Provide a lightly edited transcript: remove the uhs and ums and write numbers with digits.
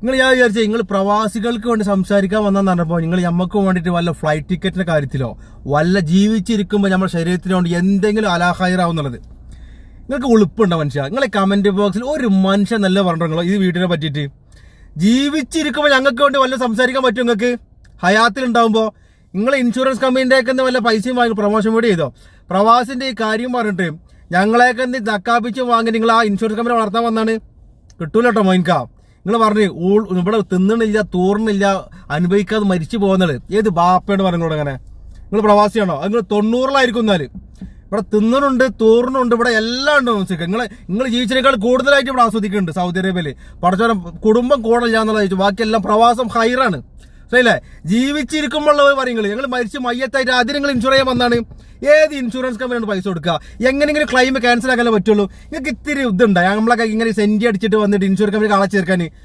ഞാൻ വിചാരിച്ചേ നിങ്ങൾ പ്രവാസികൾക്ക് വേണ്ടി സംസാരിക്കാൻ വന്നെന്ന് പറഞ്ഞപ്പോൾ നിങ്ങൾ ഞമ്മക്ക് വേണ്ടിയിട്ട് വല്ല ഫ്ലൈറ്റ് ടിക്കറ്റിന്റെ കാര്യത്തിലോ വല്ല ജീവിച്ചിരിക്കുമ്പോൾ നമ്മുടെ ശരീരത്തിന് വേണ്ടി എന്തെങ്കിലും അലാഹൈറാവുന്നുള്ളത് നിങ്ങൾക്ക് ഉളുപ്പുണ്ടോ മനുഷ്യ? നിങ്ങളെ കമന്റ് ബോക്സിൽ ഒരു മനുഷ്യൻ നല്ല പറഞ്ഞോ ഈ വീട്ടിനെ പറ്റിയിട്ട്. ജീവിച്ചിരിക്കുമ്പോൾ ഞങ്ങൾക്ക് വേണ്ടി വല്ല സംസാരിക്കാൻ പറ്റും നിങ്ങൾക്ക്? ഹയാത്തിലുണ്ടാവുമ്പോൾ നിങ്ങൾ ഇൻഷുറൻസ് കമ്പനീൻ്റെയൊക്കെ വല്ല പൈസയും വാങ്ങി പ്രൊമോഷൻ കൂടി ചെയ്തോ? പ്രവാസിന്റെ ഈ കാര്യം പറഞ്ഞിട്ട് ഞങ്ങളെയൊക്കെ നക്കാപ്പിച്ച് വാങ്ങി നിങ്ങൾ ആ ഇൻഷുറൻസ് കമ്പനി വളർത്താൻ വന്നാണ്. കിട്ടൂല കേട്ടോ മോയിൻകാ. നിങ്ങൾ പറഞ്ഞു ഇവിടെ തിന്നണില്ല, തൂർണില്ല, അനുഭവിക്കാതെ മരിച്ചു പോകുന്നത് ഏത് ബാപ്പയാണ് പറഞ്ഞോട്? അങ്ങനെ നിങ്ങൾ പ്രവാസിയാണോ? അത് നിങ്ങൾ 90-ലായിരിക്കും. എന്നാല് ഇവിടെ തിന്നണുണ്ട്, തൂർണുണ്ട്, ഇവിടെ എല്ലാം ഉണ്ട്. നിങ്ങൾ ജീവിച്ചതിനേക്കാൾ കൂടുതലായിട്ട് ഇവിടെ ആസ്വദിക്കുന്നുണ്ട് സൗദി അറേബ്യയിൽ. പടച്ചോരം കുടുംബം കൂടല്ല എന്നുള്ളത്, ബാക്കിയെല്ലാം പ്രവാസം ഹൈറാണ്. ശരിയല്ലേ? ജീവിച്ചിരിക്കുമ്പോഴുള്ളത് പറയുന്നത് ഞങ്ങൾ മരിച്ച് മയ്യത്തായിട്ട് അതിന് നിങ്ങൾ ഇൻഷുർ ചെയ്യാൻ വന്നാണ്. ഏത് ഇൻഷുറൻസ് കമ്പനിയാണ് പൈസ കൊടുക്കുക? എങ്ങനെയെങ്കിലും ക്ലെയിം ക്യാൻസൽ ആക്കാനേ പറ്റുള്ളൂ. നിങ്ങൾക്ക് ഇത്തിരി ഇതുണ്ടായി നമ്മളൊക്കെ ഇങ്ങനെ സെന്റി അടിച്ചിട്ട് വന്നിട്ട് ഇൻഷുറൻസ് കമ്പനി ആളെ ചേർക്കാൻ.